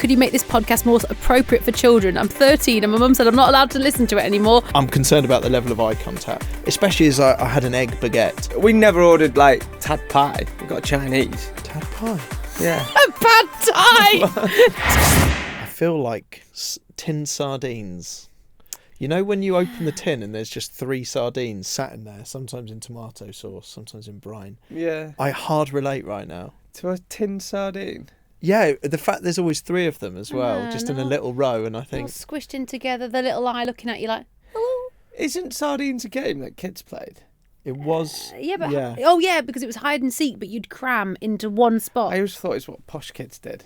could you make this podcast more appropriate for children? I'm 13 and my mum said I'm not allowed to listen to it anymore. I'm concerned about the level of eye contact, especially as I had an egg baguette. We never ordered, like, Tad Pie. We got Chinese. Tad pie? Yeah. A pad thai! I feel like tin sardines. You know when you open the tin and there's just 3 sardines sat in there, sometimes in tomato sauce, sometimes in brine? Yeah. I hard relate right now. To a tin sardine? Yeah, the fact there's always 3 of them as well, just in a little row, and I All think... squished in together, the little eye looking at you like, hello. Isn't sardines a game that kids played? It was... Yeah. Oh, yeah, because it was hide and seek, but you'd cram into one spot. I always thought it's what posh kids did.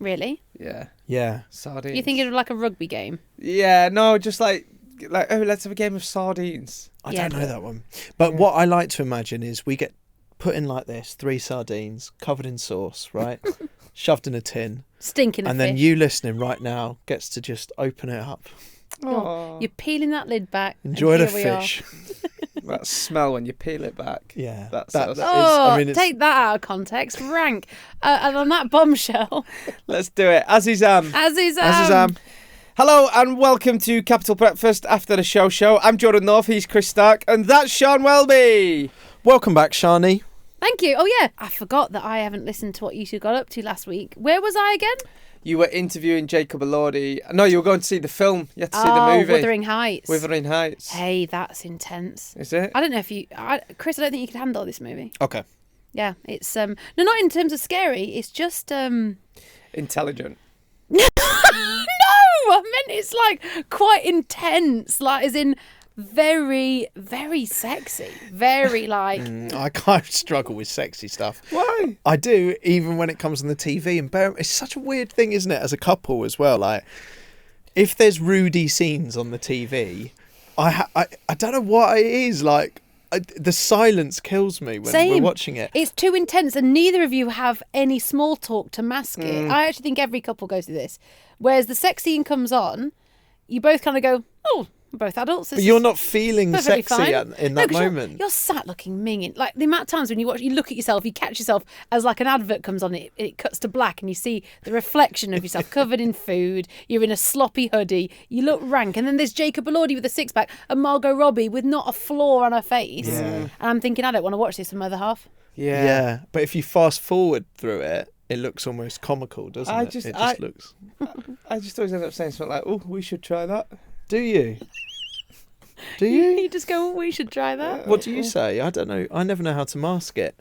Really? Yeah. Yeah. Sardines. You think it was like a rugby game? Yeah, no, just like, oh, let's have a game of sardines. I don't know that one. But what I like to imagine is we get put in like this, 3 sardines, covered in sauce, right? Shoved in a tin. Stinking of And fish. then you listening right now gets to just open it up. Oh, You're peeling that lid back. Enjoy the and here we are. fish. that smell when you peel it back. Yeah. That's Take that out of context. Rank. And on that bombshell. Let's do it. Azizam. Azizam. Hello and welcome to Capital Breakfast After the Show. I'm Jordan North, he's Chris Stark, and that's Sian Welby. Welcome back, Shani. Thank you. Oh, yeah. I forgot that I haven't listened to what you two got up to last week. Where was I again? You were interviewing Jacob Elordi. No, you were going to see the film. You had to see the movie. Wuthering Heights. Wuthering Heights. Hey, that's intense. Is it? I don't know if you... Chris, I don't think you could handle this movie. Okay. Yeah, it's... No, not in terms of scary. It's just... Intelligent. No! I meant it's like quite intense. Like, as in... very, very sexy. Very like... I kind of struggle with sexy stuff. Why? I do, even when it comes on the TV. And it's such a weird thing, isn't it, as a couple as well? Like, if there's Rudy scenes on the TV, I don't know what it is. Like, the silence kills me when we're watching it. It's too intense, and neither of you have any small talk to mask it. I actually think every couple goes through this. Whereas the sex scene comes on, you both kind of go, oh... both adults. But you're not feeling sexy in that moment. You're sat looking minging. Like the amount of times when you look at yourself, you catch yourself as like an advert comes on, it cuts to black and you see the reflection of yourself covered in food. You're in a sloppy hoodie. You look rank. And then there's Jacob Elordi with a 6-pack and Margot Robbie with not a flaw on her face. Yeah. And I'm thinking, I don't want to watch this with my other half. Yeah. But if you fast forward through it, it looks almost comical, doesn't it? It just looks... I just always end up saying something like, oh, we should try that. Do you? Do you? You just go, we should try that. What do you say? I don't know. I never know how to mask it.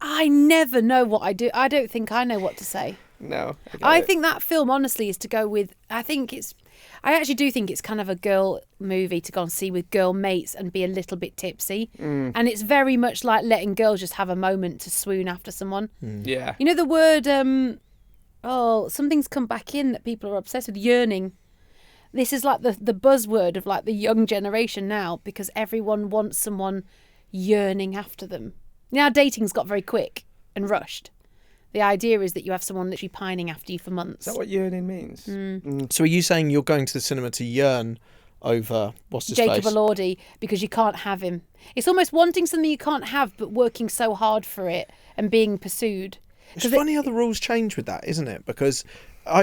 I never know what I do. I don't think I know what to say. No. I think that film, honestly, is to go with... I actually do think it's kind of a girl movie to go and see with girl mates and be a little bit tipsy. And it's very much like letting girls just have a moment to swoon after someone. Yeah. You know the word... something's come back in that people are obsessed with, yearning. This is like the buzzword of like the young generation now, because everyone wants someone yearning after them. Now dating's got very quick and rushed. The idea is that you have someone literally pining after you for months. Is that what yearning means? So are you saying you're going to the cinema to yearn over what's his Jacob face? Elordi, because you can't have him. It's almost wanting something you can't have, but working so hard for it and being pursued. It's funny how the rules change with that, isn't it? Because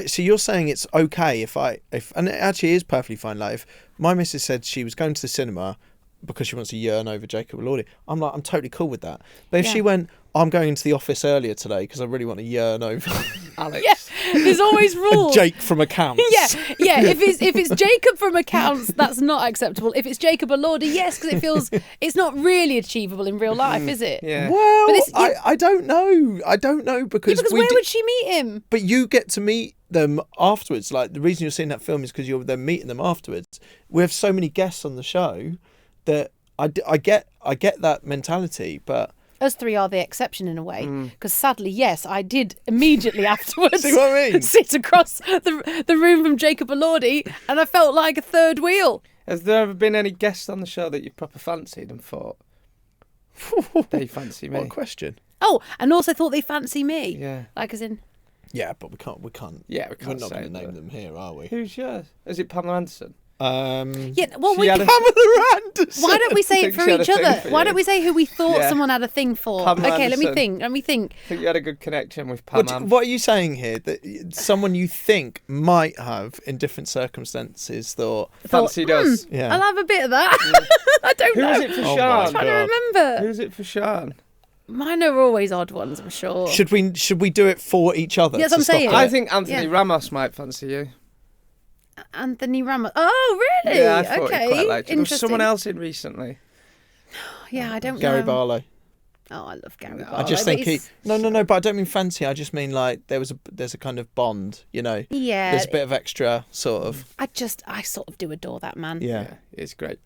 so you're saying it's okay if and it actually is perfectly fine. Like if my missus said she was going to the cinema because she wants to yearn over Jacob Elordi, I'm totally cool with that. But if she went, I'm going into the office earlier today because I really want to yearn over Alex. Yeah, there's always rules. Jake from accounts. Yeah. If it's Jacob from accounts, that's not acceptable. If it's Jacob Elordi, yes, because it's not really achievable in real life, is it? Yeah. Well, I don't know. I don't know because where would she meet him? But you get to meet them afterwards. Like the reason you're seeing that film is because you're then meeting them afterwards. We have so many guests on the show that I get that mentality, but us three are the exception in a way, because sadly, yes, I did immediately afterwards See what I mean? sit across the room from Jacob Elordi, and I felt like a third wheel. Has there ever been any guests on the show that you proper fancied and thought they fancy me? What a question. Oh, and also thought they fancy me. Yeah. Like as in... Yeah, but we can't. Yeah, we can't We're not say going to it, name but- them here, are we? Who's yours? Is it Pamela Anderson? Yeah, well, She we had a- Pamela Anderson. why don't we say I it think for she had a each thing other? for Why you. don't we say who we thought Yeah. someone had a thing for? Pamela Okay, let me Anderson. think. I think you had a good connection with Pam. What are you saying here? That someone you think might have, in different circumstances, thought, Fancied us. yeah. I'll have a bit of that. I don't Who know. was it for Oh my Sian? I'm trying to remember. Who was it for Sian? Mine are always odd ones, I'm sure. should we do it for each other? Yeah, that's to what I'm stop saying. it? I think Anthony Yeah. Ramos might fancy you. Anthony Ramos. Oh, really? Yeah, I thought okay. he quite liked you. There was Interesting. someone else in recently. Yeah, I don't Gary know. Barlow. Oh, I love Gary No, Barlow. I just but think he. he's- No. But I don't mean fancy. I just mean like there's a kind of bond. You know. Yeah. There's a bit of extra sort of. I sort of do adore that man. Yeah. It's great.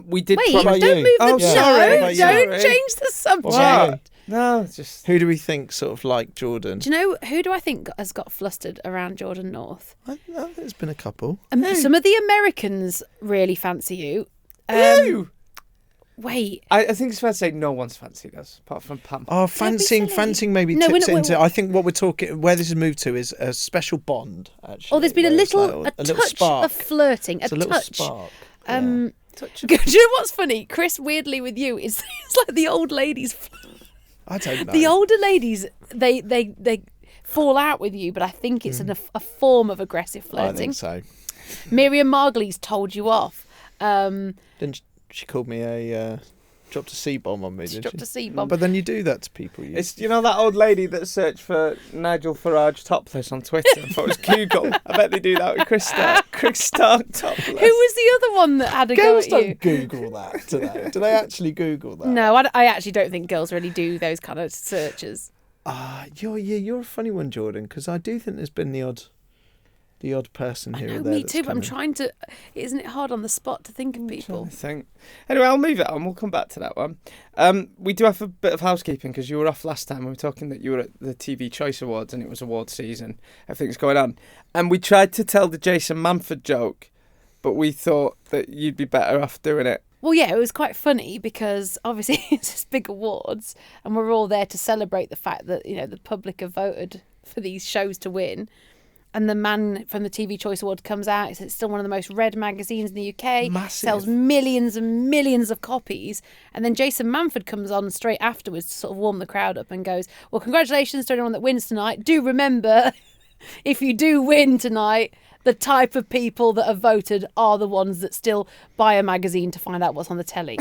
We did. Wait, What about don't you? move the Oh, show. sorry, what about you? Don't Sorry. change the subject. Wow. No, it's just. Who do we think sort of like Jordan? Do you know who do I think has got flustered around Jordan North? There's been a couple. Some of the Americans really fancy you. Who? Wait. I think it's fair to say no one's fancied us apart from Pam. Oh, be fancying silly. maybe No, we're tips not- it into. we're- I think what we're talking, where this has moved to, is a special bond. Actually, Oh, there's been a where it's little, like a little touch spark. of flirting. It's a a little touch. spark. Do you know what's funny? Chris, weirdly with you, it's like the old ladies. I don't know. The older ladies, they fall out with you, but I think it's a form of aggressive I flirting. think so. Miriam Margolyes told you off. Didn't she called me a dropped a C-bomb on me? She Didn't dropped a C-bomb. But then you do that to people. It's that old lady that searched for Nigel Farage topless on Twitter. I thought it was Google. I bet they do that with Chris Stark. Chris Stark topless. Who was the other one that had a go Girls at don't you? Google that, do they? Do they actually Google that? No, I actually don't think girls really do those kind of searches. You're a funny one, Jordan, because I do think there's been the odd person I here know, or there. me that's too, but I'm come in. trying to... Isn't it hard on the spot to think of I people? think. Anyway, I'll move it on. We'll come back to that one. We do have a bit of housekeeping because you were off last time. We were talking that you were at the TV Choice Awards and it was award season. Everything's going on. And we tried to tell the Jason Manford joke, but we thought that you'd be better off doing it. Well, yeah, it was quite funny because obviously it's this big awards and we're all there to celebrate the fact that, the public have voted for these shows to win. And the man from the TV Choice Award comes out. It's still one of the most read magazines in the UK. Massive. Sells millions and millions of copies. And then Jason Manford comes on straight afterwards to sort of warm the crowd up and goes, well, congratulations to anyone that wins tonight. Do remember, if you do win tonight, the type of people that have voted are the ones that still buy a magazine to find out what's on the telly.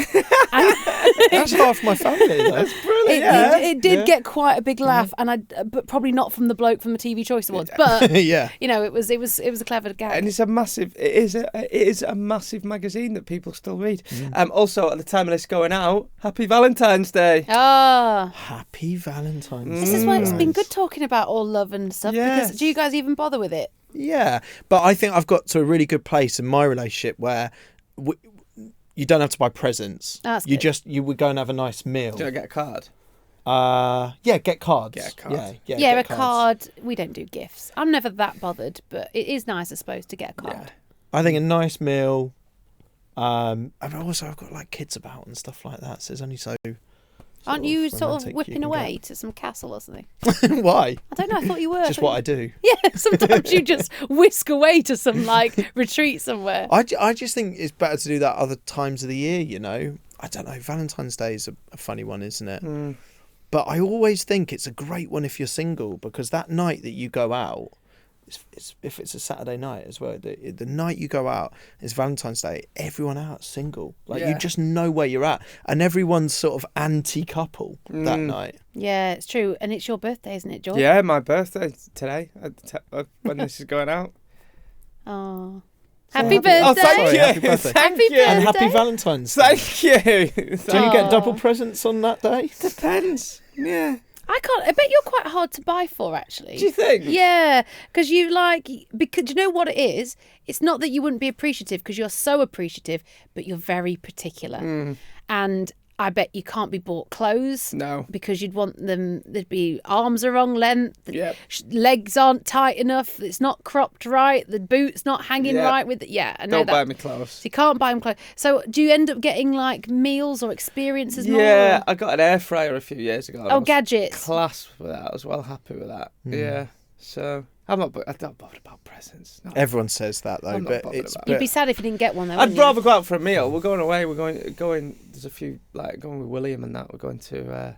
That's half my family, though. That's brilliant. It did get quite a big laugh, but probably not from the bloke from the TV Choice Awards. But Yeah. it was a clever gag. And it's a massive. It is a massive magazine that people still read. Also, at the time of this going out, Happy Valentine's Day. Happy Valentine's. This is why it's been good talking about all love and stuff. Yes. Because do you guys even bother with it? Yeah, but I think I've got to a really good place in my relationship where you don't have to buy presents. That's you good. you would go and have a nice meal. Do I get a card? Yeah, get cards. Get a card. Yeah, Yeah, a get cards. card. We don't do gifts. I'm never that bothered, but it is nice, I suppose, to get a card. Yeah. I think a nice meal. And also I've got like kids about and stuff like that, so it's only so. Aren't you sort of romantic whipping you can away to some castle or something? get. Why? I don't know. I thought you were. Just what I do. Yeah, sometimes you just whisk away to some retreat somewhere. I just think it's better to do that other times of the year, I don't know. Valentine's Day is a funny one, isn't it? But I always think it's a great one if you're single, because that night that you go out, if it's a Saturday night as well, the night you go out is Valentine's Day, everyone out's single. You just know where you're at. And everyone's sort of anti-couple that night. Yeah, it's true. And it's your birthday, isn't it, George? Yeah, my birthday today when this is going out. Oh. Happy birthday. Oh, thank Sorry, you. happy birthday. Thank Happy you. And happy Birthday. Valentine's Day. Thank you. Do you get double presents on that day? Depends. Yeah. I bet you're quite hard to buy for, actually. Do you think? Yeah, because because you know what it is? It's not that you wouldn't be appreciative, because you're so appreciative, but you're very particular. And I bet you can't be bought clothes. No. Because you'd want them, there'd be arms are wrong length, Yep. legs aren't tight enough, it's not cropped right, the boot's not hanging Yep. right with I know Don't that. buy me clothes. So you can't buy them clothes. So do you end up getting meals or experiences more? Yeah, or- I got an air fryer a few years ago. I Oh, was gadgets. Class with that. I was well happy with that. Yeah. So I'm not bothered about presents. No. Everyone says that though, I'm not but bothered it's. about You'd But, be sad if you didn't get one though. I'd wouldn't rather you? go out for a meal. We're going away. We're going. There's a few going with William and that. We're going to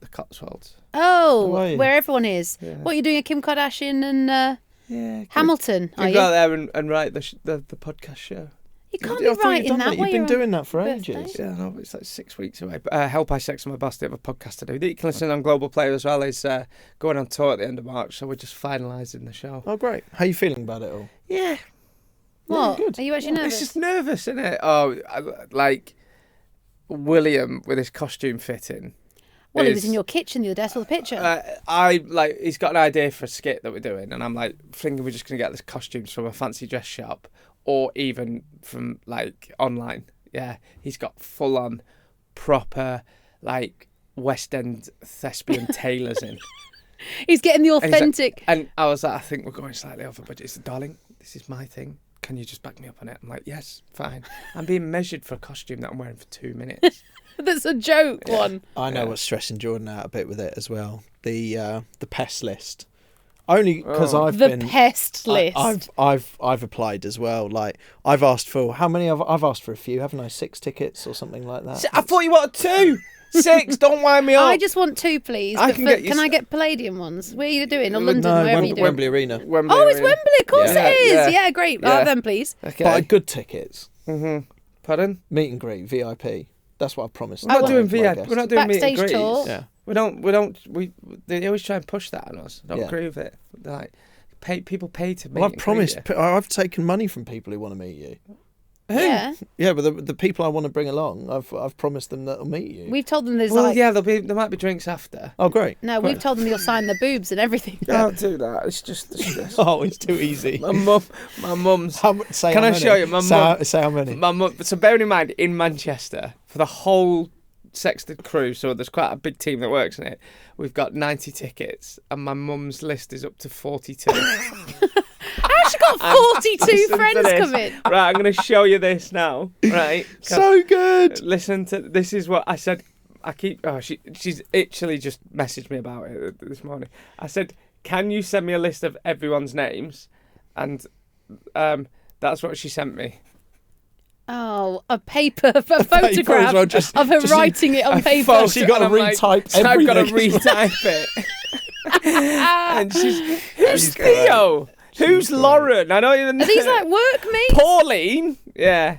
the Cotswolds. Oh, How are you? where everyone is. Yeah. What, you're doing a Kim Kardashian and Yeah. Hamilton, are Can you? go out there and write the podcast show. You can't I be thought you'd writing done that. You've while been you're on doing that for birthday. ages. Yeah, no, it's like 6 weeks away. But Help I Sex My Boss, they have a podcast to do that you can listen on Global Player as well. Is going on tour at the end of March, so we're just finalising the show. Oh, great. How are you feeling about it all? Yeah, What? good. Are you actually nervous? it's just nervous, isn't it? Oh, like William with his costume fitting. Well, he was in your kitchen the other day. I saw the picture. He's got an idea for a skit that we're doing, and I'm like thinking we're just going to get this costumes from a fancy dress shop or even from like online. Yeah, he's got full on proper like West End thespian tailors in. He's getting the And he's like- authentic. And I was like, I think we're going slightly over budget. He said, darling, this is my thing. Can you just back me up on it? I'm like, yes, fine. I'm being measured for a costume that I'm wearing for 2 minutes. That's a joke one. I know what's stressing Jordan out a bit with it as well. The pest list. Only because Oh. I've The been. pest list. I've applied as well. Like I've asked for how many? I've asked for a few, haven't I? 6 tickets or something like that. I thought you wanted 2. 6, don't wind me up. I just want 2, please. I But can get you can I s- get Palladium ones? Where are you doing? Or No, London, wherever you doing? Wembley Arena. Wembley Oh, it's Arena. Wembley. Of course Yeah. it is. Yeah. Yeah, great. Yeah. Then, please. Okay. But good tickets. Pardon? Meet and greet, VIP. That's what I promised. We're not doing my VIP. guests. We're not doing meet and Backstage greets. tour. Yeah. They always try and push that on us. I don't Yeah. agree with it. Like, people pay to meet. Well, I've and promised. greet I've taken money from people who want to meet you. you. Who? Yeah. Yeah, but the people I want to bring along, I've promised them that they'll meet you. We've told them there's Well, like. yeah, there might be drinks after. Oh, great. No, we've told them you'll sign the boobs and everything. Don't do that. It's just the stress. Oh, it's too easy. My mum's. Say Can how I many? show you? Say how many? My mum. So bearing in mind, in Manchester, for the whole Sexted crew, so there's quite a big team that works in it. We've got 90 tickets, and my mum's list is up to 42. I actually got 42 Listen to friends this. coming. Right, I'm going to show you this now. Right, So good. listen to this. Is what I said. I keep. Oh, she's actually just messaged me about it this morning. I said, "Can you send me a list of everyone's names?" And that's what she sent me. Oh, a paper, a paper photograph as well, just- of her just- writing it on paper. photo- So you got to And I'm like, retype So I've got to everything. retype it. And she's, who's Theo? Who's Lauren? I don't even know. Are these like work mates? Pauline? Yeah.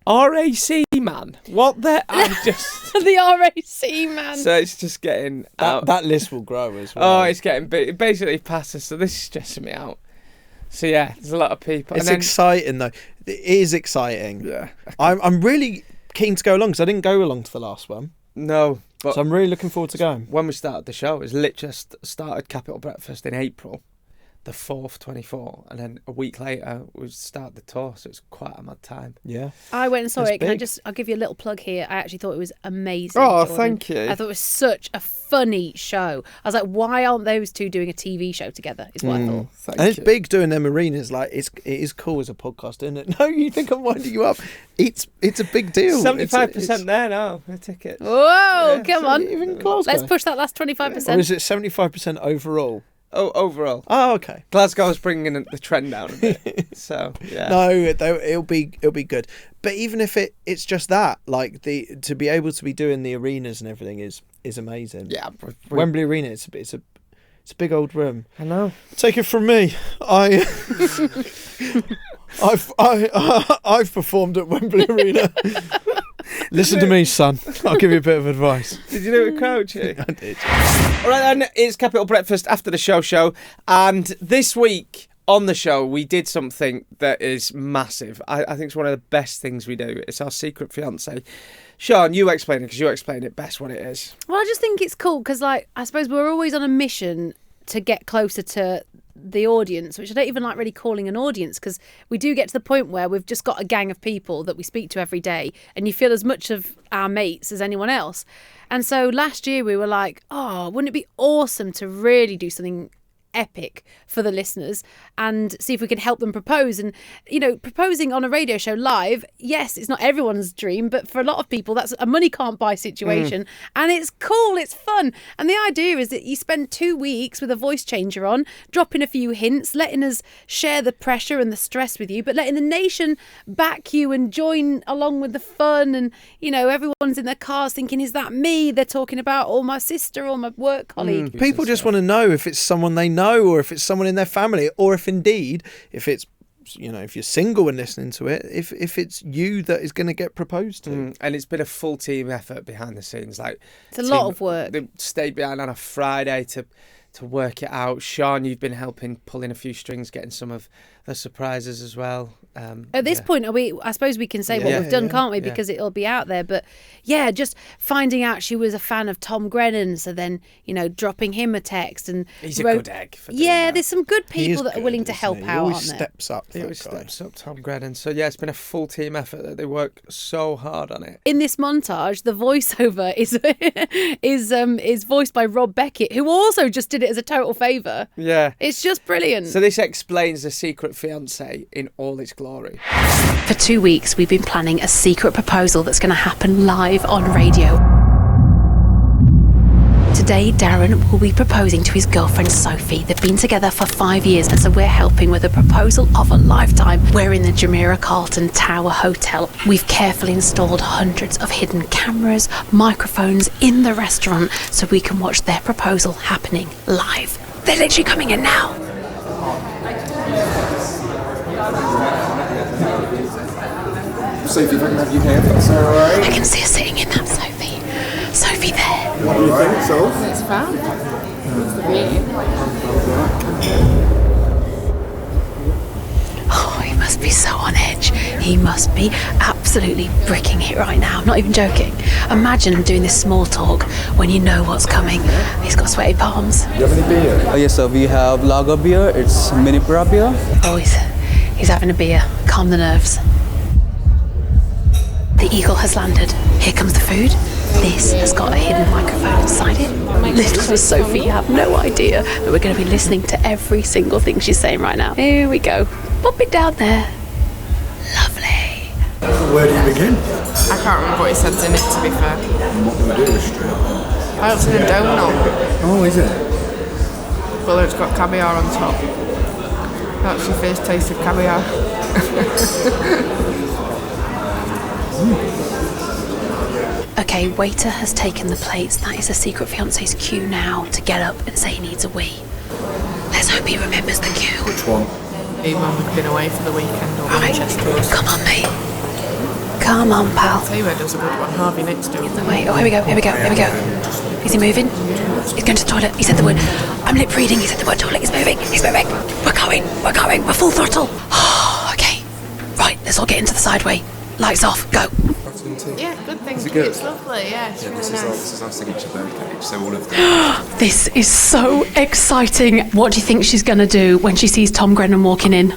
RAC man. What the? I'm just. The RAC man. So it's just getting out. That list will grow as well. Oh, it's getting big. It basically passes. So this is stressing me out. So yeah, there's a lot of people. It's and then, exciting though. It is exciting. Yeah. I'm really keen to go along because I didn't go along to the last one, No, but so I'm really looking forward to going. when we started the show, it was literally started Capital Breakfast in April, the 4th, 24, and then a week later we start the tour. So it's quite a mad time. Yeah. I went and saw It's it. Can big. I'll give you a little plug here. I actually thought it was amazing. Oh, Jordan. thank you. I thought it was such a funny show. I was like, why aren't those two doing a TV show together? Is what I thought. Thank And it's you. big doing them arenas. Like it is cool as a podcast, isn't it? No, you think I'm winding you up? It's a big deal. 75% there now. The tickets. Whoa, Yeah, come so on. Even Glasgow. Let's push that last 25%. Or is it 75% overall? Oh, overall, Oh, okay. Glasgow's bringing the trend down a bit. So yeah. No, it'll be good. But even if it's just that, like to be able to be doing the arenas and everything is amazing. Yeah. Wembley Arena, it's a big old room. I know. Take it from me, I've performed at Wembley Arena. Listen to me, son. I'll give you a bit of advice. Did you do it with Crouchy? I did. All right, then, it's Capital Breakfast after the show. And this week on the show, we did something that is massive. I think it's one of the best things we do. It's our secret fiancé. Sean, you explain it because you explain it best what it is. Well, I just think it's cool because, like, I suppose we're always on a mission to get closer to the audience, which I don't even like really calling an audience because we do get to the point where we've just got a gang of people that we speak to every day and you feel as much of our mates as anyone else. And so last year we were like, oh, wouldn't it be awesome to really do something epic for the listeners and see if we can help them propose. And, you know, proposing on a radio show live, yes, it's not everyone's dream, but for a lot of people, that's a money can't buy situation. And it's cool, it's fun. And the idea is that you spend 2 weeks with a voice changer on, dropping a few hints, letting us share the pressure and the stress with you, but letting the nation back you and join along with the fun. And, you know, everyone's in their cars thinking, is that me? They're talking about, or my sister or my work colleague. People just want to know if it's someone they know, or if it's someone in their family, or if indeed, if it's, you know, if you're single and listening to it, if it's you that is going to get proposed to. And it's been a full team effort behind the scenes. Like, It's a lot of work. They stayed behind on a Friday to work it out. Sean, you've been helping pulling a few strings, getting some of the surprises as well. At this point, I suppose we can say what we've done, can't we? Because it'll be out there. But yeah, just finding out she was a fan of Tom Grennan, so then, you know, dropping him a text. And he's a good egg for doing that. There's some good people that are willing to help out, He always aren't there? steps up. He always steps up, Tom Grennan. So yeah, it's been a full team effort that they work so hard on it. In this montage, the voiceover is voiced by Rob Beckett, who also just did it as a total favour. Yeah. It's just brilliant. So this explains the secret fiancé in all its glory. For 2 weeks, we've been planning a secret proposal that's going to happen live on radio. Today, Darren will be proposing to his girlfriend Sophie. They've been together for 5 years, and so we're helping with a proposal of a lifetime. We're in the Jumeirah Carlton Tower Hotel. We've carefully installed hundreds of hidden cameras, microphones in the restaurant, so we can watch their proposal happening live. They're literally coming in now. Sophie, if I can have you here, that's all right. I can see her sitting in that Sophie. Sophie there. What do you think, Soph? It's fab. It's the view. Oh, he must be so on edge. He must be absolutely bricking it right now. I'm not even joking. Imagine doing this small talk when you know what's coming. He's got sweaty palms. Do you have any beer? Yes, sir. We have lager beer. It's mini pra beer. Oh, he's having a beer. Calm the nerves. The eagle has landed. Here comes the food. This has got a hidden microphone inside it. Little does Sophie have no idea that we're going to be listening to every single thing she's saying right now. Here we go. Pop it down there. Lovely. Where do you begin? I can't remember what he said in it, to be fair. What do we do with straight? I don't see a donut. Oh, is it? Well, it's got caviar on top. That's your first taste of caviar. Okay, waiter has taken the plates. That is the secret fiance's cue now to get up and say he needs a wee. Let's hope he remembers the cue. Which one? Even when we've been away for the weekend or Right, Manchester or come on, mate. Come on, pal. Tell you where does a good one. Harvey next to him. Wait, oh, here we go. Is he moving? He's going to the toilet. He said the word. I'm lip reading. He said the word toilet. He's moving. We're going. We're full throttle. Okay. Right, let's all get into the sideway. Lights off. Go. Yeah, good thing. Is it good? It's lovely, yeah. It's really nice. This is our signature birthday, so all of them. This is so exciting. What do you think she's going to do when she sees Tom Grennan walking in?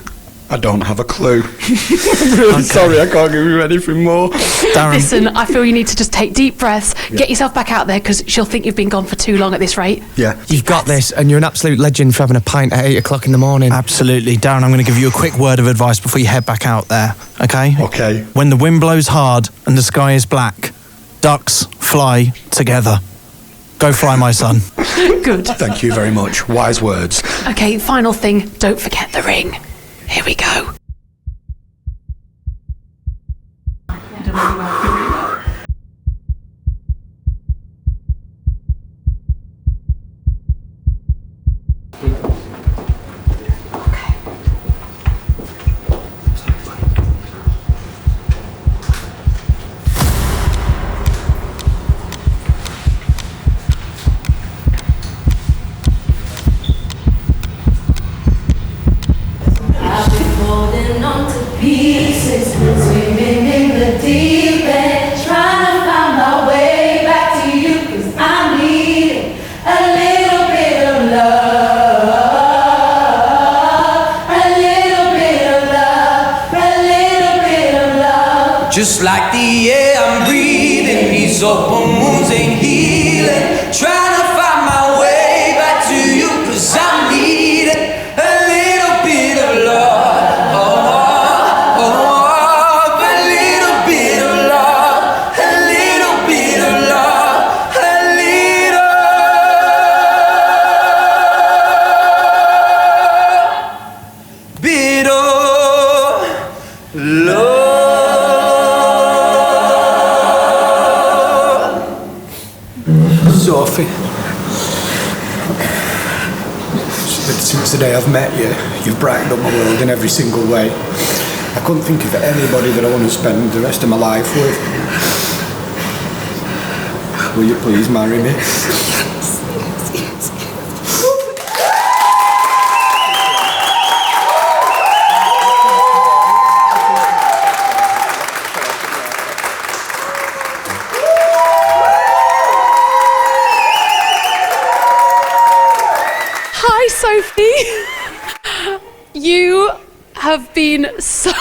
I don't have a clue. I'm really sorry, I can't give you anything more. Darren, Listen, I feel you need to just take deep breaths, get yourself back out there, because she'll think you've been gone for too long at this rate. Yeah. You've got this, and you're an absolute legend for having a pint at 8 o'clock in the morning. Absolutely. Darren, I'm going to give you a quick word of advice before you head back out there, okay? Okay. When the wind blows hard and the sky is black, ducks fly together. Go fly, my son. Good. Thank you very much. Wise words. Okay, final thing, don't forget the ring. Here we go. Just like the air I'm breathing, these open wounds ain't healing. Trying to find my way back to you, 'cause I'm leaving. Since the day I've met you, you've brightened up my world in every single way. I couldn't think of anybody that I want to spend the rest of my life with. Will you please marry me? Hi, Sophie. You have been so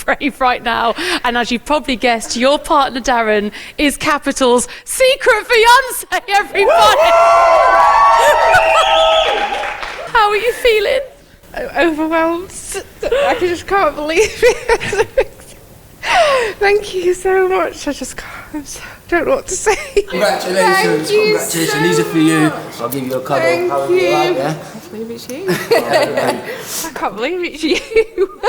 brave right now, and as you've probably guessed, your partner Darren is Capital's secret fiance. Everybody, how are you feeling? I'm overwhelmed. I just can't believe it. Thank you so much. I just can't. Don't know what to say. Congratulations. Thank you Congratulations. so These are for you. I'll give you a cuddle. Thank How would you like, you. yeah? I can't believe it's you. I can't believe it's you.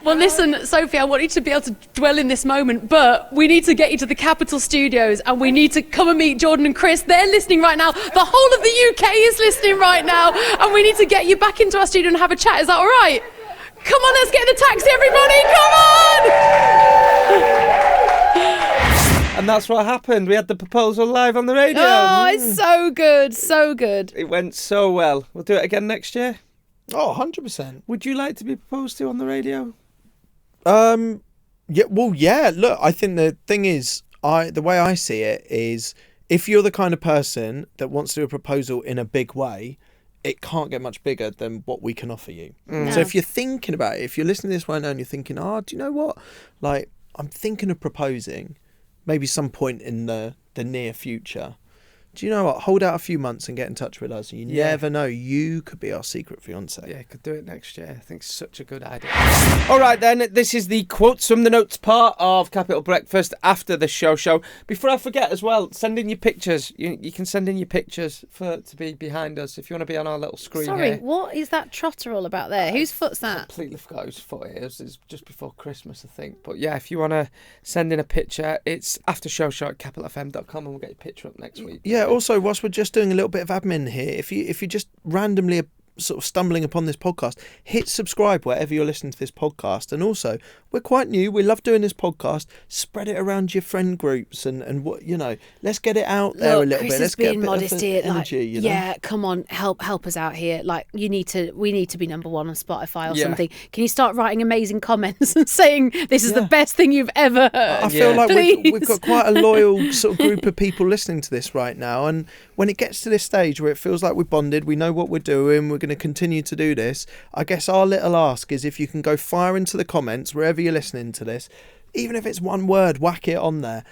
Well, listen, Sophie, I want you to be able to dwell in this moment, but we need to get you to the Capital Studios, and we need to come and meet Jordan and Chris. They're listening right now. The whole of the UK is listening right now, and we need to get you back into our studio and have a chat. Is that all right? Come on, let's get in the taxi, everybody. Come on! And that's what happened. We had the proposal live on the radio. Oh, it's so good, so good. It went so well. We'll do it again next year. Oh, 100%. Would you like to be proposed to on the radio? Yeah. Well, yeah. Look, I think the thing is, the way I see it is, if you're the kind of person that wants to do a proposal in a big way, it can't get much bigger than what we can offer you. No. So if you're thinking about it, if you're listening to this right now and you're thinking, do you know what? Like, I'm thinking of proposing, maybe some point in the near future. Do you know what? Hold out a few months and get in touch with us. You never know. You could be our secret fiance. Yeah, could do it next year. I think it's such a good idea. All right, then. This is the quotes from the notes part of Capital Breakfast after the show. Before I forget as well, send in your pictures. You can send in your pictures to be behind us if you want to be on our little screen. Sorry, here. what is that trotter all about there? Whose foot's that? Completely forgot whose foot it is. It's just before Christmas, I think. But yeah, if you want to send in a picture, it's after show at capitalfm.com, and we'll get your picture up next week. Yeah, also, whilst we're just doing a little bit of admin here, if you just randomly sort of stumbling upon this podcast, hit subscribe wherever you're listening to this podcast. And also, we're quite new. We love doing this podcast. Spread it around your friend groups and what, let's get it out there a little Chris bit. Let's being get a bit modest of here. energy, Yeah, come on, help us out here. Like, we need to be number one on Spotify or Yeah. something. Can you start writing amazing comments and saying this is the best thing you've ever heard? I feel like Please. we've got quite a loyal sort of group of people listening to this right now, and when it gets to this stage where it feels like we're bonded, we know what we're doing, we're going to continue to do this, I guess our little ask is if you can go fire into the comments wherever you're listening to this, even if it's one word, whack it on there.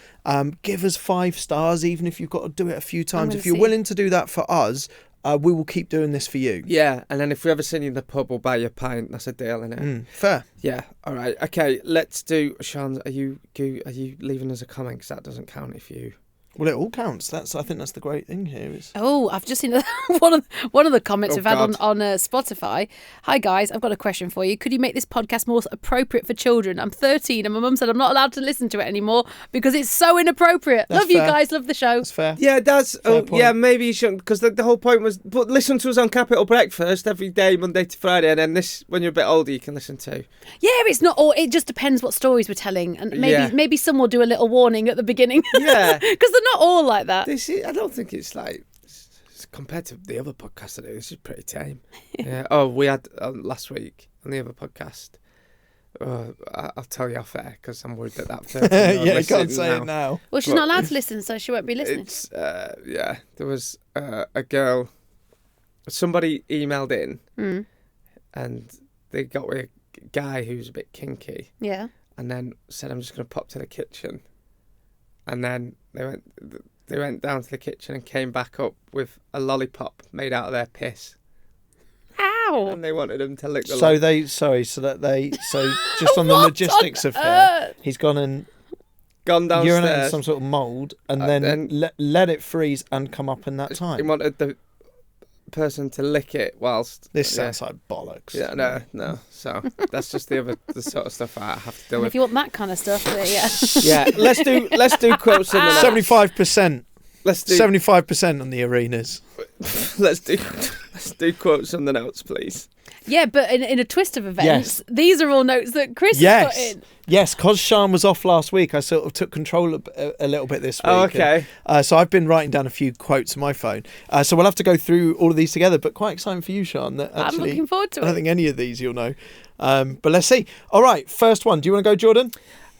Give us 5 stars, even if you've got to do it a few times. If you're willing to do that for us, we will keep doing this for you. Yeah, and then if we ever see you in the pub, we'll buy you a pint. That's a deal, innit? Fair. Yeah, all right. Okay, let's do... Sean, are you leaving us a comment? Because that doesn't count if you... Well, it all counts. I think that's the great thing here. Oh, I've just seen one of the comments we've had on Spotify. Hi guys, I've got a question for you. Could you make this podcast more appropriate for children? I'm 13 and my mum said I'm not allowed to listen to it anymore because it's so inappropriate. That's love you fair. guys, love the show. That's fair. Yeah, that's... Fair Oh, point. yeah, maybe you shouldn't, because the whole point was... But listen to us on Capital Breakfast every day, Monday to Friday, and then this, when you're a bit older, you can listen to. Yeah, it's not all. It just depends what stories we're telling, and maybe some will do a little warning at the beginning. Yeah. Because they're not all like that. I don't think it's like... Compared to the other podcasts I do, this is pretty tame. Yeah. Oh, we had last week on the other podcast... I'll tell you off air because I'm worried that 13-year-old Yeah, you can't listens say it now. Well, she's not allowed to listen, so she won't be listening. It's there was a girl. Somebody emailed in, and they got with a guy who's a bit kinky. Yeah. And then said, "I'm just going to pop to the kitchen," and then they went down to the kitchen and came back up with a lollipop made out of their piss. Ow! And they wanted him to lick the So just on the logistics of it, he's gone downstairs, urinated in some sort of mould, and then let it freeze and come up in that time. He wanted the person to lick it whilst... This sounds like bollocks. Yeah, no. So that's just the sort of stuff I have to deal And with. if you want that kind of stuff, yeah. Yeah, let's do quotes in the 75%. Let's do 75% on the arenas. let's do Let's do quotes on the notes, please. Yeah, but in a twist of events, these are all notes that Chris has put in. Yes, because Sian was off last week, I sort of took control a little bit this week. Oh, okay. And, so I've been writing down a few quotes on my phone. So we'll have to go through all of these together, but quite exciting for you, Sian. That I'm actually, looking forward to it. I don't think any of these you'll know. But let's see. All right, first one. Do you want to go, Jordan?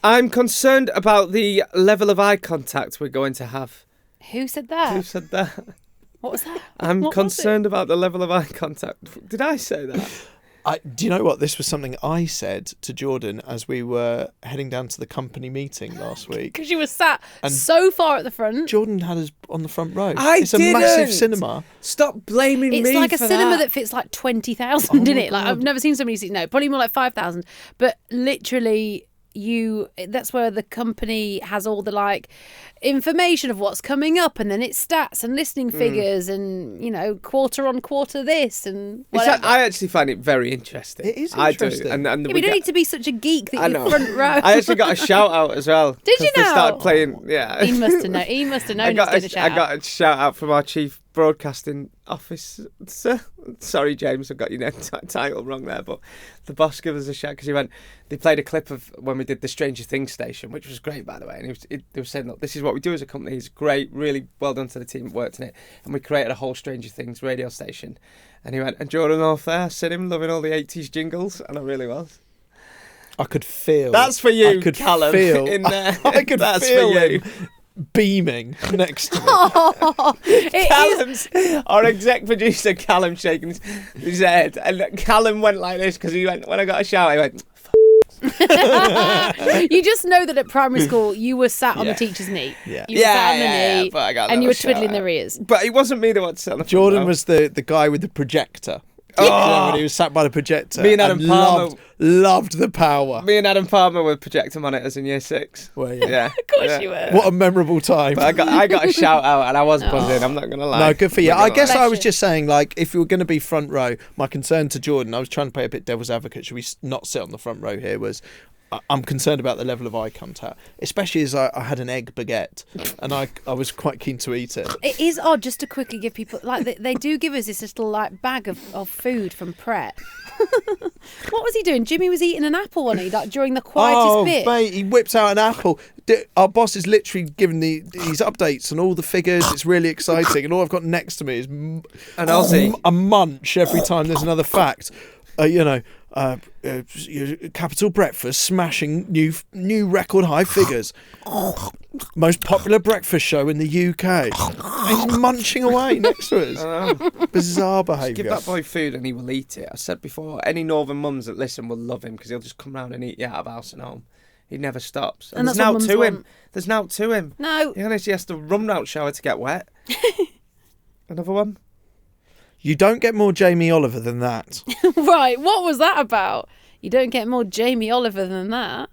I'm concerned about the level of eye contact we're going to have. Who said that? Who said that? What was that? I'm What was concerned about the level of eye contact. Did I say that? Do you know what? This was something I said to Jordan as we were heading down to the company meeting last week. Because you were sat so far at the front. Jordan had us on the front row. It's a massive cinema. Stop blaming me. It's like a for cinema that fits like 20,000 in it. Like, I've never seen somebody see. No, probably more like 5,000. But literally, that's where the company has all the like information of what's coming up, and then it's stats and listening figures and quarter on quarter this and whatever. I actually find it very interesting. It is interesting. I do. And you don't need to be such a geek that you're front row. I actually got a shout out as well. Did you know? They started playing. Yeah. He must have known. He must have known. I got a shout out from our chief broadcasting officer. Sorry, James, I got your title wrong there, but the boss gave us a shout because they played a clip of when we did the Stranger Things station, which was great, by the way. And they were saying, look, this is what we do as a company. It's great, really well done to the team that worked in it. And we created a whole Stranger Things radio station. And he went, and Jordan off there, seen him loving all the 80s jingles, and I really was. I could feel. That's for you, I could Callum. Feel. In there. I could That's feel for you. him beaming next to me. Callum's our exec producer, Callum, shaking his head, and Callum went like this because he went when I got a shout. He went. You just know that at primary school you were sat on the teacher's knee. Yeah. You were sat on the knee, but I got and you were shout twiddling out. their ears. But it wasn't me that wanted to sit on the front Jordan row. was the guy with the projector. When he was sat by the projector. Me and Adam Palmer loved the power. Me and Adam Palmer were projector monitors in year 6. Well, yeah. Of course you were. What a memorable time. But I got a shout out and I was buzzing, I'm not going to lie. No, good for you. I guess I was Bless just saying, like, if you were going to be front row, my concern to Jordan, I was trying to play a bit devil's advocate, should we not sit on the front row here, was I'm concerned about the level of eye contact, especially as I had an egg baguette and I was quite keen to eat it. It is odd just to quickly give people, like, they do give us this little, like, bag of food from Pret. What was he doing? Jimmy was eating an apple, wasn't he? Like, during the quietest bit. Mate, he whips out an apple. Our boss is literally giving these updates on all the figures. It's really exciting. And all I've got next to me is An Aussie. a munch every time there's another fact. Capital Breakfast smashing new record high figures. Most popular breakfast show in the UK. He's munching away next to us. Bizarre behaviour. Give that boy food and he will eat it. I said before, any northern mums that listen will love him because he'll just come round and eat you out of house and home. He never stops. And that's there's what now mums to him. want. There's now to him. No. He honestly has to run out shower to get wet. Another one? You don't get more Jamie Oliver than that. Right, what was that about? You don't get more Jamie Oliver than that.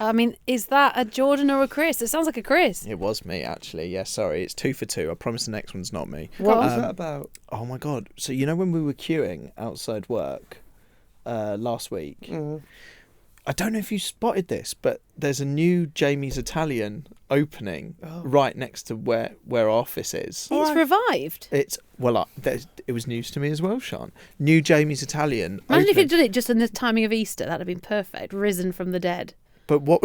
I mean, is that a Jordan or a Chris? It sounds like a Chris. It was me, actually. Yeah, sorry. It's 2 for 2. I promise the next one's not me. What was that about? Oh, my God. So, you know when we were queuing outside work last week? Mm. I don't know if you spotted this, but there's a new Jamie's Italian opening right next to where our office is. It's revived. It was news to me as well, Sian. New Jamie's Italian Imagine if opening. you'd done it just in the timing of Easter. That'd have been perfect. Risen from the dead. But what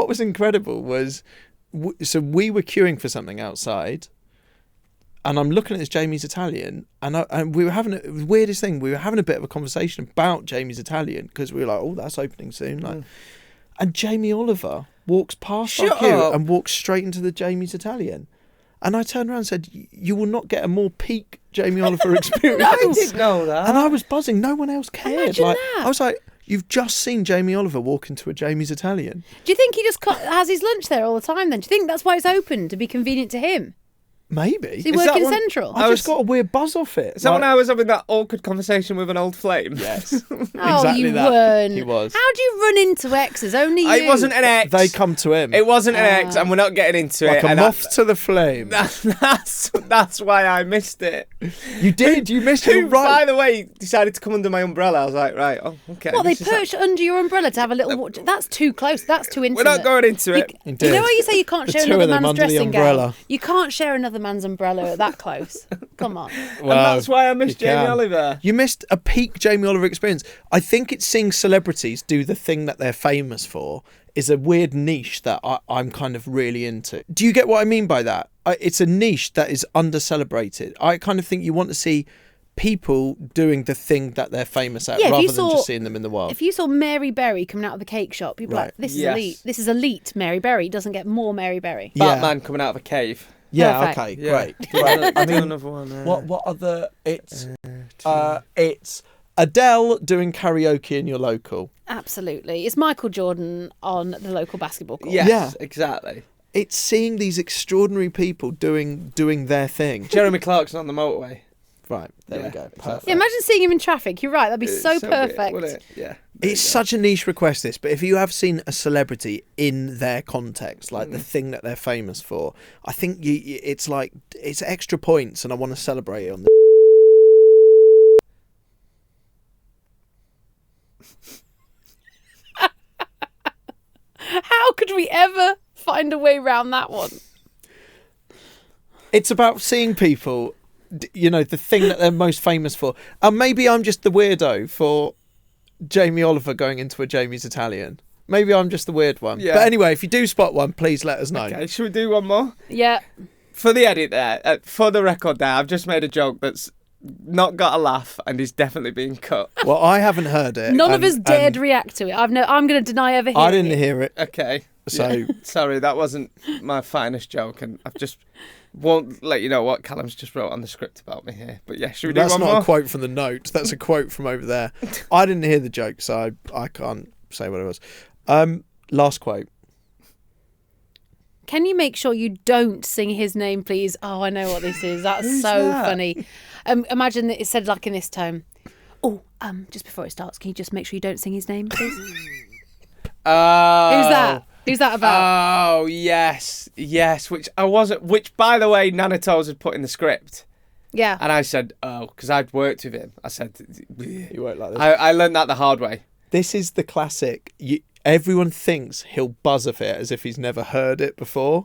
was incredible was, so we were queuing for something outside, and I'm looking at this Jamie's Italian, and we were having the weirdest thing. We were having a bit of a conversation about Jamie's Italian because we were like, "Oh, that's opening soon." Like, and Jamie Oliver walks past our queue and walks straight into the Jamie's Italian, and I turned around and said, "You will not get a more peak Jamie Oliver experience." I didn't know that. And I was buzzing. No one else cared. Imagine that. I was like, you've just seen Jamie Oliver walk into a Jamie's Italian. Do you think he just has his lunch there all the time then? Do you think that's why it's open, to be convenient to him? Maybe. Does he work in Central? I just got a weird buzz off it. Is that when I was having that awkward conversation with an old flame? Yes. Oh, exactly you that. weren't. He was. How do you run into exes? Only you. It wasn't an ex. They come to him. It wasn't an ex, and we're not getting into like it. a moth to the flame. That's why I missed it. You did. You missed it. Who, Right. by the way, decided to come under my umbrella. I was like, right, okay. What, they this is perched under your umbrella to have a little watch? That's too close. That's too intimate. We're not going into it. You know how you say you can't The share two another of them man's under the dressing umbrella. gown? You can't share another man's umbrella that close. Come on. And that's why I missed Jamie Oliver. You missed a peak Jamie Oliver experience. I think it's seeing celebrities do the thing that they're famous for is a weird niche that I'm kind of really into. Do you get what I mean by that? It's a niche that is under-celebrated. I kind of think you want to see people doing the thing that they're famous at rather than just seeing them in the wild. If you saw Mary Berry coming out of the cake shop, you'd be like, this is elite. This is elite Mary Berry. Doesn't get more Mary Berry. Batman coming out of a cave. Yeah, Perfect. okay, Yeah. great. I mean, another one. what other... It's Adele doing karaoke in your local. Absolutely. It's Michael Jordan on the local basketball court. Yes, exactly. It's seeing these extraordinary people doing their thing. Jeremy Clarkson on the motorway. Right, there we go. Perfect. Yeah, imagine seeing him in traffic. You're right. That'd be so perfect. Weird, wouldn't it? Yeah. It's such a niche request, this, but if you have seen a celebrity in their context, like the thing that they're famous for, I think it's like, it's extra points and I want to celebrate it on the... How could we ever find a way around that one? It's about seeing people, you know, the thing that they're most famous for. And maybe I'm just the weirdo for Jamie Oliver going into a Jamie's Italian. Maybe I'm just the weird one. Yeah. But anyway, if you do spot one, please let us know. Okay, should we do one more? Yeah. For the edit there, for the record there, I've just made a joke that's not got a laugh and is definitely being cut. Well, I haven't heard it. None of us dared react to it. I'm going to deny ever hearing I didn't hear it. Okay. So yeah. Sorry, that wasn't my finest joke, and I've just won't let you know what Callum's just wrote on the script about me here. But yeah, should we do That's one not more? a quote from the note. That's a quote from over there. I didn't hear the joke, so I can't say what it was. Last quote. Can you make sure you don't sing his name, please? Oh, I know what this is. That's so funny. Imagine that it said like in this tone. Oh, just before it starts, can you just make sure you don't sing his name, please? Who's that? Who's that about? Oh, yes. Which by the way, Nana Toes had put in the script. Yeah. And I said, oh, because I'd worked with him. I said, You work like this. I learned that the hard way. This is the classic. Everyone thinks he'll buzz off it as if he's never heard it before.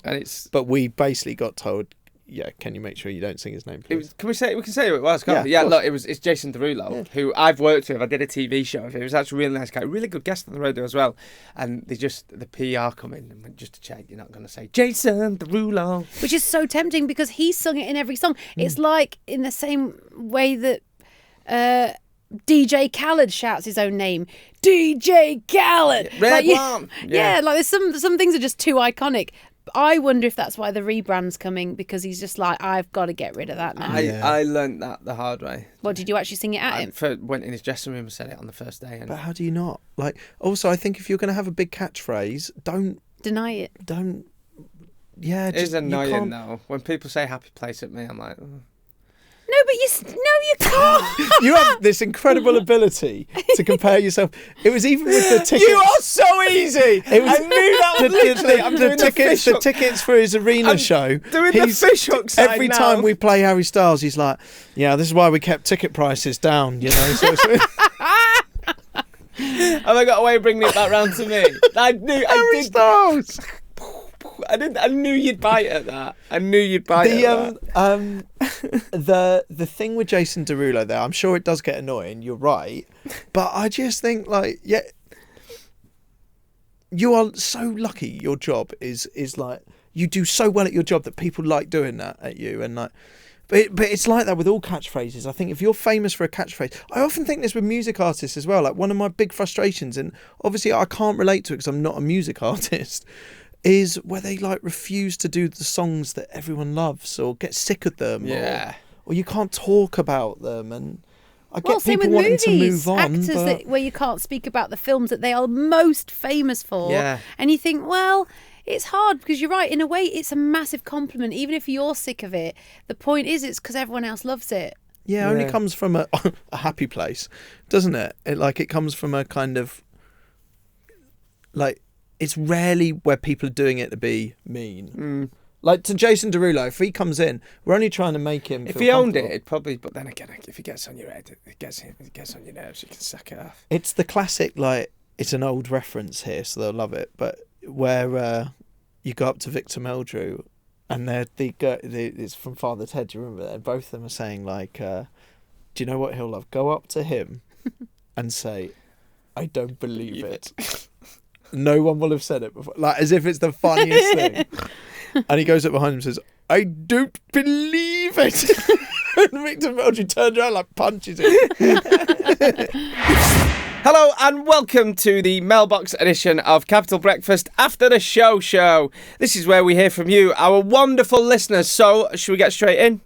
But we basically got told, yeah, can you make sure you don't sing his name, please? We can say who it was, can't we? Yeah, look, it's Jason Derulo, who I've worked with. I did a TV show with him. He was actually a really nice guy, really good guest on the radio as well. And the PR come in and went, just to check, you're not going to say Jason Derulo. Which is so tempting because he sung it in every song. It's like in the same way that DJ Khaled shouts his own name. DJ Khaled! Red like, One! Yeah, like there's some things are just too iconic. I wonder if that's why the rebrand's coming, because he's just like, I've got to get rid of that now. I learnt that the hard way. What, did you actually sing it at him? Went in his dressing room and said it on the first day. But how do you not? Like, also, I think if you're going to have a big catchphrase, don't... Deny it. Don't... Yeah, it is annoying, you though. When people say happy place at me, I'm like... Oh. No, but you can't. You have this incredible ability to compare yourself. It was even with the tickets. You are so easy. I knew that was literally. I'm doing the tickets for his arena show. Doing the fish hook side every now. time we play Harry Styles, he's like, "Yeah, this is why we kept ticket prices down." You know. So have I got a way of bringing it back round to me? I knew. Harry Styles. I knew you'd bite at that. The thing with Jason Derulo there, I'm sure it does get annoying. You're right, but I just think you are so lucky. Your job is like you do so well at your job that people like doing that at you, and like. But it's like that with all catchphrases. I think if you're famous for a catchphrase, I often think this with music artists as well. Like one of my big frustrations, and obviously I can't relate to it because I'm not a music artist, is where they like refuse to do the songs that everyone loves or get sick of them. Yeah. Or you can't talk about them. And I get same people with wanting movies, to move on. actors where you can't speak about the films that they are most famous for. Yeah. And you think, well, it's hard because you're right. In a way, it's a massive compliment. Even if you're sick of it, the point is it's because everyone else loves it. Yeah, it only comes from a happy place, doesn't it? It comes from a kind of like, it's rarely where people are doing it to be mean. Like to Jason Derulo, if he comes in, we're only trying to make him. If feel he owned comfortable. it, probably. But then again, if he gets on your head, it gets on your nerves. You can suck it off. It's the classic, like it's an old reference here, so they'll love it. But where you go up to Victor Meldrew and it's from Father Ted. Do you remember that? Both of them are saying like, "Do you know what he'll love? Go up to him and say, 'I don't believe it.'" No one will have said it before, like as if it's the funniest thing. And he goes up behind him and says, "I don't believe it." And Victor Meldrew turns around like punches him. Hello and welcome to the mailbox edition of Capital Breakfast After the Show. This is where we hear from you, our wonderful listeners. So, should we get straight in?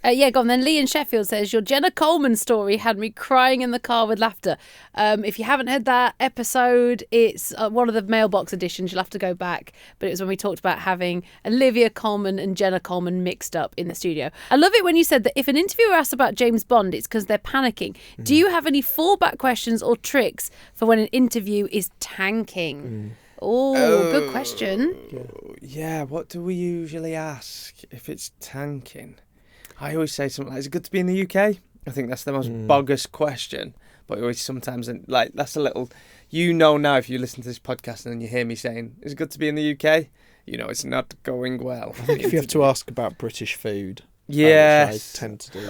Yeah, go on then. Lee in Sheffield says, your Jenna Coleman story had me crying in the car with laughter. If you haven't heard that episode, it's one of the mailbox editions. You'll have to go back. But it was when we talked about having Olivia Colman and Jenna Coleman mixed up in the studio. I love it when you said that if an interviewer asks about James Bond, it's because they're panicking. Do you have any fallback questions or tricks for when an interview is tanking? Oh, good question. Yeah, what do we usually ask if it's tanking? I always say something like, is it good to be in the UK? I think that's the most bogus question. But always sometimes, like, that's a little... You know now if you listen to this podcast and then you hear me saying, is it good to be in the UK? You know it's not going well. I think if you have to ask about British food... Yes. I tend to do.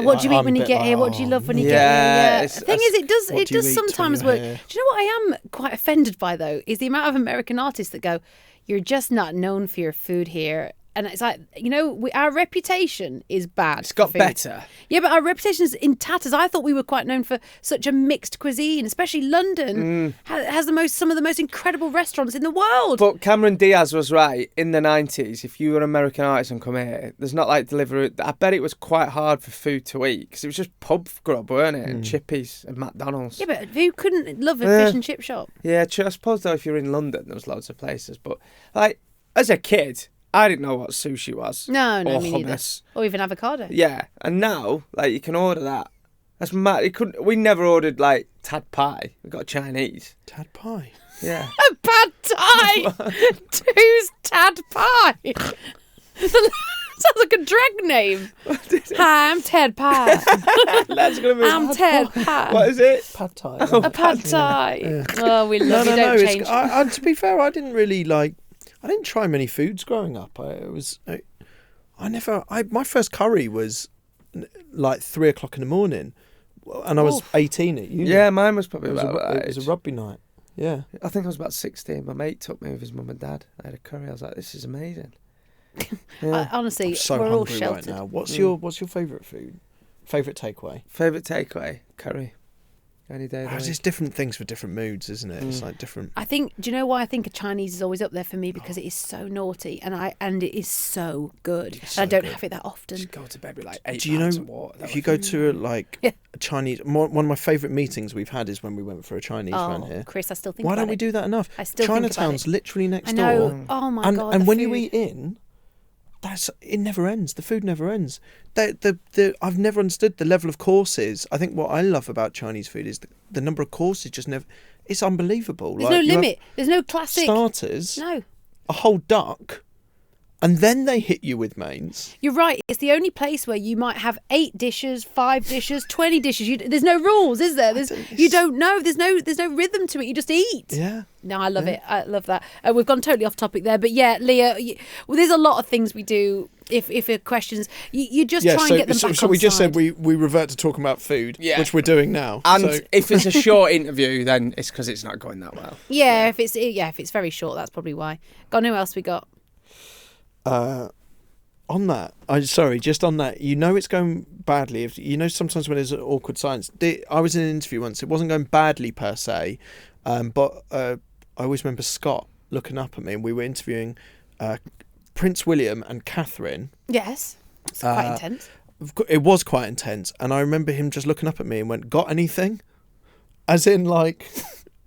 What do you eat when you get here? What do you love when you get here? Yeah. The thing is, it does sometimes work. Here? Do you know what I am quite offended by, though? Is the amount of American artists that go, you're just not known for your food here. And it's like, you know, our reputation is bad. It's got better. Yeah, but our reputation is in tatters. I thought we were quite known for such a mixed cuisine, especially London has some of the most incredible restaurants in the world. But Cameron Diaz was right. In the 90s, if you were an American artist and come here, there's not like Deliveroo. I bet it was quite hard for food to eat because it was just pub grub, weren't it? And Chippies and McDonald's. Yeah, but who couldn't love a fish and chip shop? Yeah, true. I suppose, though, if you're in London, there was loads of places. But, like, as a kid... I didn't know what sushi was. No, or me neither. Or even avocado. Yeah, and now, like, you can order that. That's mad. We never ordered, like, Tad Pie. We got Chinese. Tad Pie? Yeah. A pad thai! Who's Tad Pie? Sounds like a drag name. Hi, I'm Ted Pie. I'm Ted Pie. What is it? Pad Thai. A pad thai. Yeah. Oh, we love you. Don't change. To be fair, I didn't really I didn't try many foods growing up. My first curry was like 3 o'clock in the morning, and I was 18 at uni. Yeah, mine was probably about that. It was a rugby night. Yeah, I think I was about 16. My mate took me with his mum and dad. I had a curry. I was like, this is amazing. Yeah. Honestly, I'm so we're all hungry sheltered right now. What's your favourite food? Favourite takeaway? Favourite takeaway? Curry. Any day. There's different things for different moods, isn't it? It's like different. I think. Do you know why I think a Chinese is always up there for me? Because it is so naughty, and it is so good. I don't have it that often. Just go to bed with like 8 Do you know? of water. If you go to a Chinese, one of my favourite meetings we've had is when we went for a Chinese around here. Chris, I still think. Why don't we do that enough? I still Chinatown's literally next I know. door. Oh my god! And when you eat in. It never ends. The food never ends. I've never understood the level of courses. I think what I love about Chinese food is the number of courses just never. It's unbelievable. There's no limit. There's no classic starters. No. A whole duck, and then they hit you with mains. You're right. It's the only place where you might have 8 dishes, 5 dishes, 20 dishes. There's no rules, is there? You don't know. There's no rhythm to it. You just eat. Yeah. No, I love it. I love that. We've gone totally off topic there, but yeah, Leah. There's a lot of things we do. If it questions, you just try and get them back. So we just said we revert to talking about food, which we're doing now. And if it's a short interview, then it's because it's not going that well. Yeah, if it's very short, that's probably why. Who else we got? On that, just on that, it's going badly. Sometimes when there's awkward silence, I was in an interview once. It wasn't going badly per se, but I always remember Scott looking up at me, and we were interviewing Prince William and Catherine. Yes, it's quite intense. It was quite intense, and I remember him just looking up at me and went, "Got anything?" As in, like.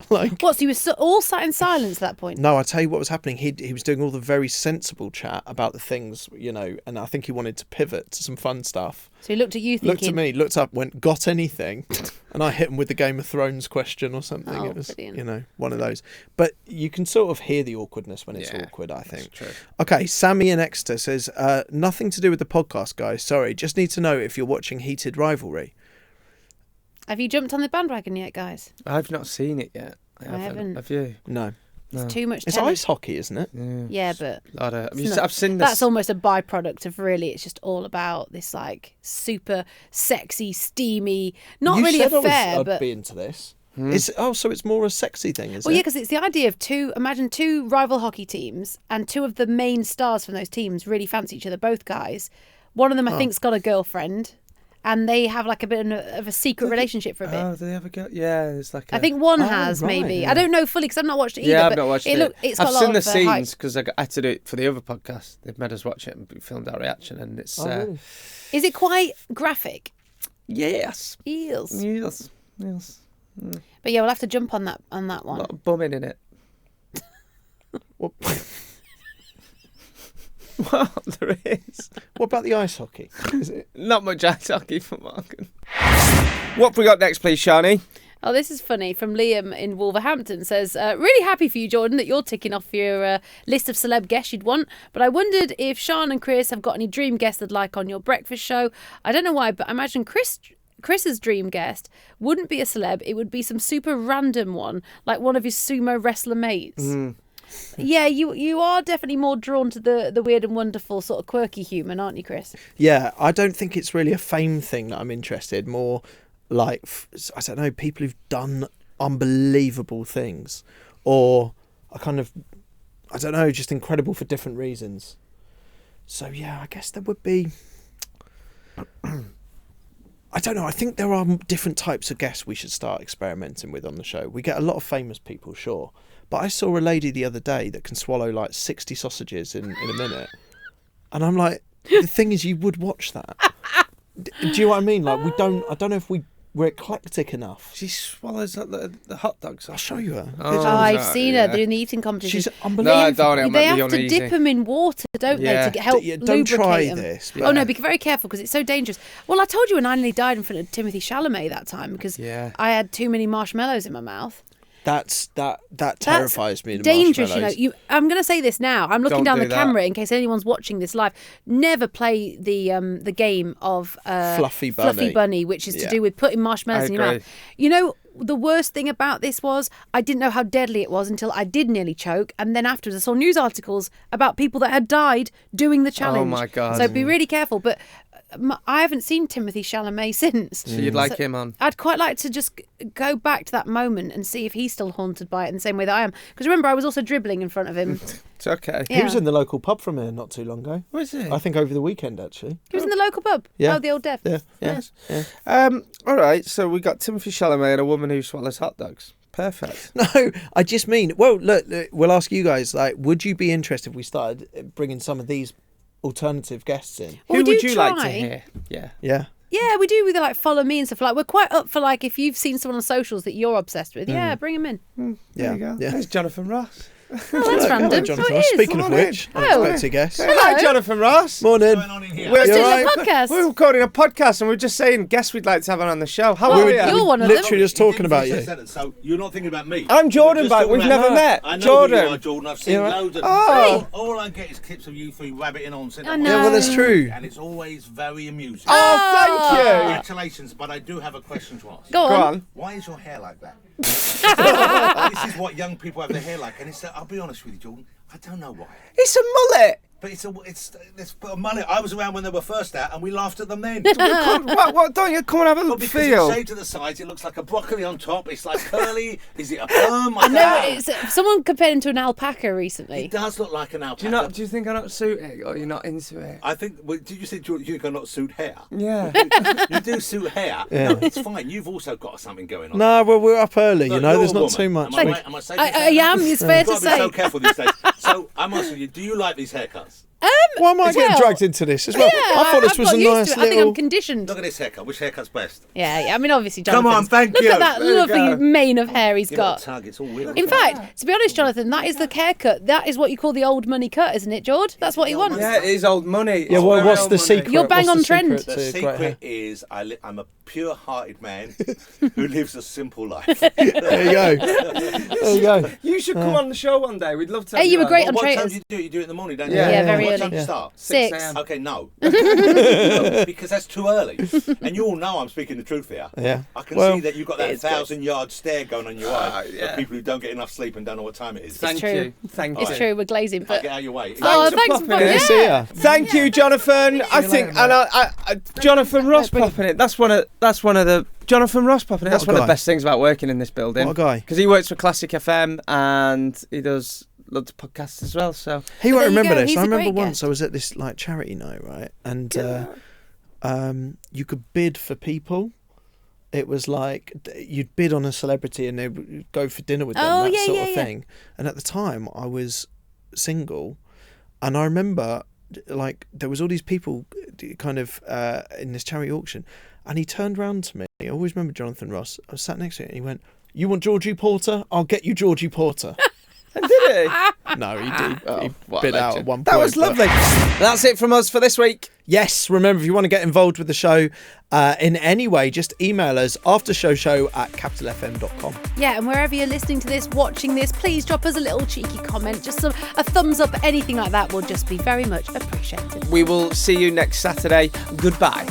What, so you were all sat in silence at that point? No, I tell you what was happening. He was doing all the very sensible chat about the things, and I think he wanted to pivot to some fun stuff. So he looked at you thinking... Looked at me, looked up, went, "Got anything?" And I hit him with the Game of Thrones question or something. Oh, it was, brilliant. one of those. But you can sort of hear the awkwardness when it's awkward, I think. That's true. Okay, Sammy in Exeter says, nothing to do with the podcast, guys. Sorry, just need to know if you're watching Heated Rivalry. Have you jumped on the bandwagon yet, guys? I've not seen it yet. I haven't. Have you? No. It's too much. It's telly. ice hockey, isn't it? Yeah, but I've seen this. That's almost a byproduct of really. It's just all about this like super sexy, steamy, not You really said affair, I'd but be into this. So it's more a sexy thing, is well, it? yeah, because it's the idea of imagine two rival hockey teams, and two of the main stars from those teams really fancy each other, both guys. One of them, I think's got a girlfriend, and they have like a bit of a secret relationship for a bit. Oh, do they have a girl? Yeah, it's like. I think one has maybe. yeah. I don't know fully because I've not watched it either. Yeah, I've but not watched it. It's got I've a lot seen the of, hype. scenes because I had to do it for the other podcast. They've made us watch it and we filmed our reaction, and it's. Really? Is it quite graphic? Yes. Yes. Yes. But yeah, we'll have to jump on that one. A lot of bumming in it. What? Well, there is. What about the ice hockey? Is it? Not much ice hockey for Morgan. What have we got next, please, Shani? Oh, this is funny. From Liam in Wolverhampton says, really happy for you, Jordan, that you're ticking off your list of celeb guests you'd want. But I wondered if Sian and Chris have got any dream guests they'd like on your breakfast show. I don't know why, but I imagine Chris's dream guest wouldn't be a celeb. It would be some super random one, like one of his sumo wrestler mates. Yeah, you are definitely more drawn to the weird and wonderful sort of quirky human, aren't you, Chris? Yeah, I don't think it's really a fame thing that I'm interested. More like, I don't know, people who've done unbelievable things, or I don't know, just incredible for different reasons. So yeah, I guess there would be. I don't know. I think there are different types of guests we should start experimenting with on the show. We get a lot of famous people, sure. But I saw a lady the other day that can swallow like 60 sausages in a minute. And I'm like, the thing is, you would watch that. Do you know what I mean? Like, I don't know if we're eclectic enough. She swallows the hot dogs. I'll show you her. Oh, I've seen her doing the eating competition. She's unbelievable. They have to dip them in water, don't they, to help lubricate don't try them. this. Oh no, be very careful because it's so dangerous. Well, I told you when I nearly died in front of Timothée Chalamet that time because I had too many marshmallows in my mouth. That terrifies me. The dangerous, marshmallows. I'm going to say this now. I'm looking down the that. camera in case anyone's watching this live. Never play the game of Fluffy Bunny, which is to do with putting marshmallows in your mouth. You know, the worst thing about this was I didn't know how deadly it was until I did nearly choke, and then afterwards I saw news articles about people that had died doing the challenge. Oh my God! So be really careful. But I haven't seen Timothée Chalamet since. So you'd like him on? I'd quite like to just go back to that moment and see if he's still haunted by it in the same way that I am. Because remember, I was also dribbling in front of him. It's okay. Yeah. He was in the local pub from here not too long ago. Was he? I think over the weekend, actually. He was in the local pub. Yeah. Oh, the Old Deaf. Yeah. All right, so we got Timothée Chalamet and a woman who swallows hot dogs. Perfect. No, I just mean, well, look, we'll ask you guys, like, would you be interested if we started bringing some of these alternative guests in? Well, who we would do you try. like to hear? Yeah. Yeah, we do with like follow me and stuff. Like we're quite up for like if you've seen someone on socials that you're obsessed with, bring them in. There you go. There's Jonathan Ross. Oh, that's random. Hello, Jonathan. Oh, it is. Speaking of which, unexpected guest. Hello, Jonathan Ross. Morning. We're doing right? a podcast. We're recording a podcast and we're just saying guests we'd like to have on the show. How Well, are you? you're one of them. Literally just talking about you. So you're not thinking about me. I'm Jordan, but we've never met. I know Jordan. who you are, Jordan. I've seen loads of them. Oh. All I get is clips of you three rabbiting on. I know. Yeah, well, that's true. And it's always very amusing. Oh, thank you. Congratulations, but I do have a question to ask. Go on. Why is your hair like that? This is what young people have their hair like, and it's. I'll be honest with you, Jordan. I don't know why. It's a mullet. But it's a mullet. I was around when they were first out, and we laughed at them then. What? Don't you come and have a Because feel? it's shaved to the sides, it looks like a broccoli on top. It's like curly. Is it a perm? I know. Someone compared him to an alpaca recently. It does look like an alpaca. Do you think I don't suit it, or you're not into it? I think. Well, did you say you think I not suit hair? Yeah. You do suit hair. Yeah. No, it's fine. You've also got something going on. No, well, we're up early, Look, there's you're a not too woman. much. Am I safe? I am. It's fair You've to got to be say. so careful these days. So I'm asking you, do you like these haircuts? Why am I getting dragged into this as well? I thought this was a nice I think I'm little... conditioned. Look at this haircut. Which haircut's best? Yeah. I mean, obviously, Come Jonathan. on, thank Look you. at that There you lovely go. mane of hair he's Give it a got. tug. It's all weird. In fact, to be honest, Jonathan, that is the haircut. That is what you call the old money cut, isn't it, George? That's what he wants. Yeah, it is old money. Yeah, It's well, very what's old the money. secret? You're bang What's on the trend. secret The to great hair? secret is I'm a pure-hearted man who lives a simple life. There you go. There you go. You should come on the show one day. We'd love to. Hey, have you were on. great on What time Traitors. do you do it? You do it in the morning, don't you? Yeah, very What What time early. do you start? 6 a.m. Okay, no. No, because that's too early. And you all know I'm speaking the truth here. Yeah. I can Well, see that you've got that 1,000-yard stare going on your eye of people who don't get enough sleep and don't know what time it is. Thank true. you. Thank you. It's true, we're glazing, I'll but... get out of your way. Oh, for thanks popping for in. Good to see ya. Thank you, Jonathan. I think, and I Jonathan Ross popping it. That's one of the Jonathan Ross popping it. That's What one of the guy? best things about working in this building. What a guy. Because he works for Classic FM and he does loads of podcasts as well. So He won't there you remember go, this. he's I a remember great once guest. I was at this like charity night, right? And you could bid for people. It was like you'd bid on a celebrity and they would go for dinner with them, Oh, that yeah, sort yeah, of yeah. thing. And at the time, I was single, and I remember like there was all these people kind of in this charity auction, and he turned round to me. I always remember Jonathan Ross. I was sat next to him, and he went, "You want Georgie Porter? I'll get you Georgie Porter." and did he? No, he did. He what a bid out legend. at one point. That was but- lovely. That's it from us for this week. Yes, remember, if you want to get involved with the show in any way, just email us aftershowshow@capitalfm.com. Yeah, and wherever you're listening to this, watching this, please drop us a little cheeky comment. Just a thumbs up, anything like that will just be very much appreciated. We will see you next Saturday. Goodbye.